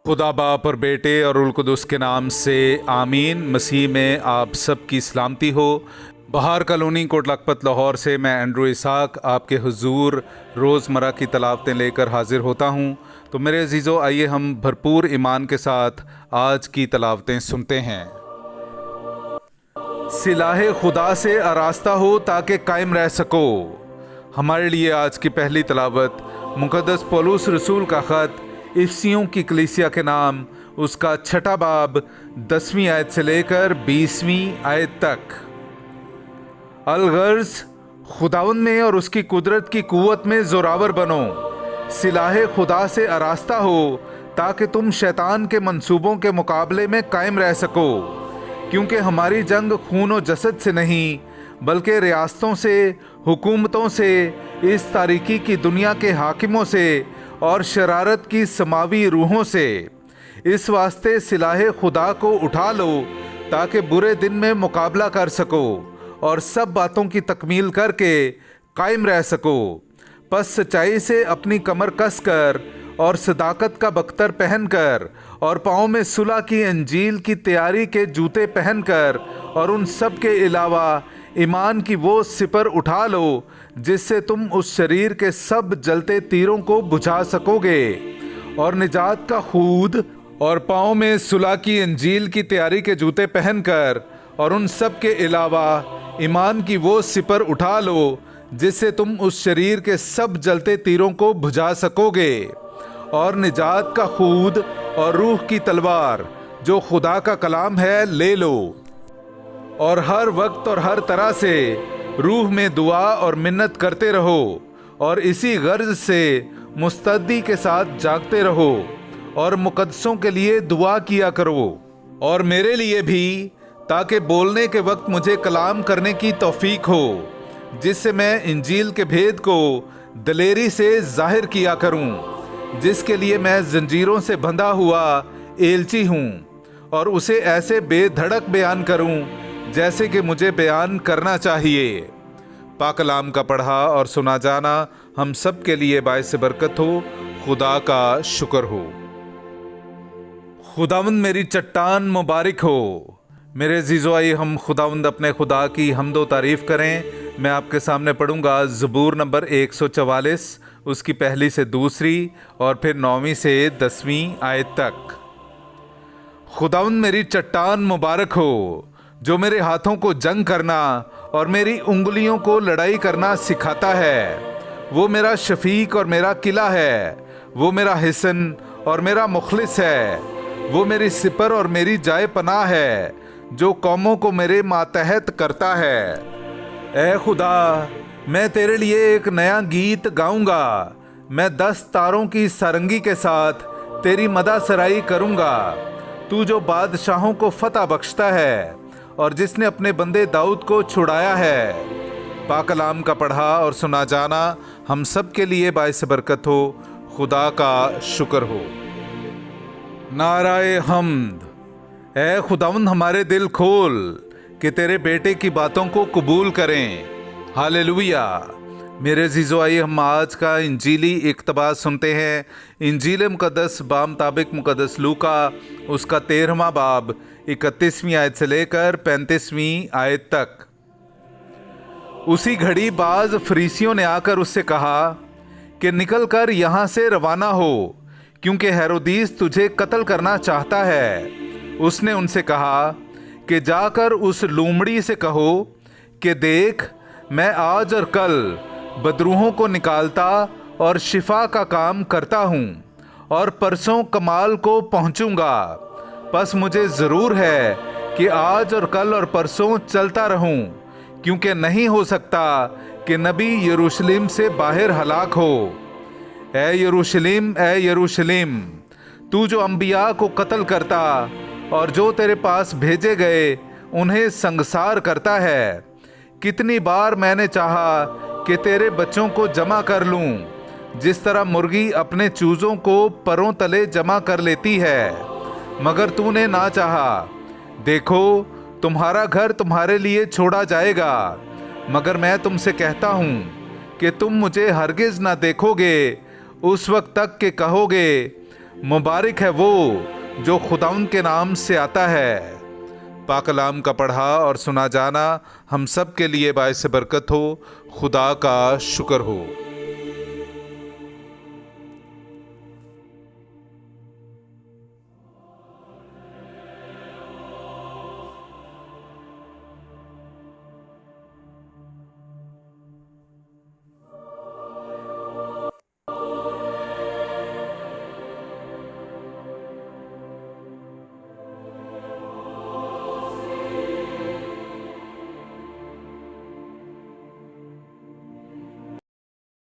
खुदा बाप और बेटे और उल कुदस के नाम से आमीन। मसीह में आप सब की सलामती हो। बहार कॉलोनी कोट लखपत लाहौर से मैं एंड्रू इसाक आपके हुजूर रोज़मर्रा की तलावतें लेकर हाजिर होता हूँ। तो मेरे अजीज़ों, आइए हम भरपूर ईमान के साथ आज की तलावतें सुनते हैं। सिलाहे खुदा से आरास्ता हो ताकि कायम रह सको। हमारे लिए आज की पहली तलावत मुकद्दस पौलुस रसूल का ख़त इफिसियों की कलीसिया के नाम, उसका 6 बाब 10वीं आयत से लेकर 20वीं आयत तक। अलगर्ज, खुदावंद में और उसकी कुदरत की कुव्वत में जोरावर बनो। सिलाहे खुदा से आरास्ता हो ताकि तुम शैतान के मंसूबों के मुकाबले में कायम रह सको, क्योंकि हमारी जंग खून और जसद से नहीं बल्कि रियासतों से, हुकूमतों से, इस तारीकी की दुनिया के हाकिमों से और शरारत की समावी रूहों से। इस वास्ते सिलाहे खुदा को उठा लो ताकि बुरे दिन में मुकाबला कर सको और सब बातों की तकमील करके कायम रह सको। बस सच्चाई से अपनी कमर कस कर और सदाकत का बख्तर पहनकर और पाँव में सुलह की अंजील की तैयारी के जूते पहनकर और उन सब के अलावा ईमान की वो सिपर उठा लो जिससे तुम उस शरीर के सब जलते तीरों को बुझा सकोगे, और निजात का खूद और पाँव में सुलह की अंजील की तैयारी के जूते पहनकर और उन सब के अलावा ईमान की वो सिपर उठा लो जिससे तुम उस शरीर के सब जलते तीरों को बुझा सकोगे, और निजात का खूद और रूह की तलवार जो खुदा का कलाम है ले लो, और हर वक्त और हर तरह से रूह में दुआ और मिन्नत करते रहो, और इसी गर्ज से मुस्तद्दी के साथ जागते रहो, और मुकद्दसों के लिए दुआ किया करो, और मेरे लिए भी, ताकि बोलने के वक्त मुझे कलाम करने की तौफीक हो, जिससे मैं इंजील के भेद को दलेरी से जाहिर किया करूं, जिसके लिए मैं जंजीरों से बंधा हुआ एलची हूं, और उसे ऐसे बेधड़क बयान करूं जैसे कि मुझे बयान करना चाहिए। पाक कलाम का पढ़ा और सुना जाना हम सब के लिए बाइस बरकत हो। खुदा का शुक्र हो। खुदावंद मेरी चट्टान मुबारक हो। मेरे अजीज़ों, आइए हम खुदावंद अपने खुदा की हम्दो तारीफ़ करें। मैं आपके सामने पढ़ूंगा ज़बूर नंबर 144, उसकी पहली से दूसरी और फिर 9वीं से 10वीं आयत तक। खुदावंद मेरी चट्टान मुबारक हो, जो मेरे हाथों को जंग करना और मेरी उंगलियों को लड़ाई करना सिखाता है। वो मेरा शफीक और मेरा किला है, वो मेरा हिसन और मेरा मुखलिस है। वो मेरी सिपर और मेरी जाए पनाह है, जो कौमों को मेरे मातहत करता है। ए खुदा, मैं तेरे लिए एक नया गीत गाऊंगा। मैं 10 तारों की सारंगी के साथ तेरी मदा सराई करूंगा। तू जो बादशाहों को फतह बख्शता है और जिसने अपने बंदे दाऊद को छुड़ाया है। पाक कलाम का पढ़ा और सुना जाना हम सब के लिए बाइस बरकत हो। खुदा का शुक्र हो। नाराए हम्द। ए खुदावंद, हमारे दिल खोल कि तेरे बेटे की बातों को कबूल करें। हालेलुया। मेरे अजीज़ों, आइए हम आज का इंजीली इक़्तिबास सुनते हैं। इंजील मुक़द्दस बामुताबिक मुक़द्दस लूका, उसका 13वां बाब 31वीं आयत से लेकर 35वीं आयत तक। उसी घड़ी बाज फरीसियों ने आकर उससे कहा कि निकल कर यहाँ से रवाना हो, क्योंकि हेरोदीस तुझे कत्ल करना चाहता है। उसने उनसे कहा कि जाकर उस लूमड़ी से कहो कि देख, मैं आज और कल बदरूहों को निकालता और शिफा का काम करता हूँ, और परसों कमाल को पहुँचूँगा। बस मुझे ज़रूर है कि आज और कल और परसों चलता रहूं, क्योंकि नहीं हो सकता कि नबी यरूशलेम से बाहर हलाक हो। ए यरूशलेम, ए यरूशलेम, तू जो अंबिया को कत्ल करता और जो तेरे पास भेजे गए उन्हें संगसार करता है। कितनी बार मैंने चाहा कि तेरे बच्चों को जमा कर लूं, जिस तरह मुर्गी अपने चूज़ों को परों तले जमा कर लेती है, मगर तूने ना चाहा। देखो, तुम्हारा घर तुम्हारे लिए छोड़ा जाएगा, मगर मैं तुमसे कहता हूँ कि तुम मुझे हरगिज़ ना देखोगे उस वक्त तक कि कहोगे, मुबारक है वो जो खुदाउन के नाम से आता है। पाक कलाम का पढ़ा और सुना जाना हम सब के लिए बाइस बरकत हो। खुदा का शुक्र हो।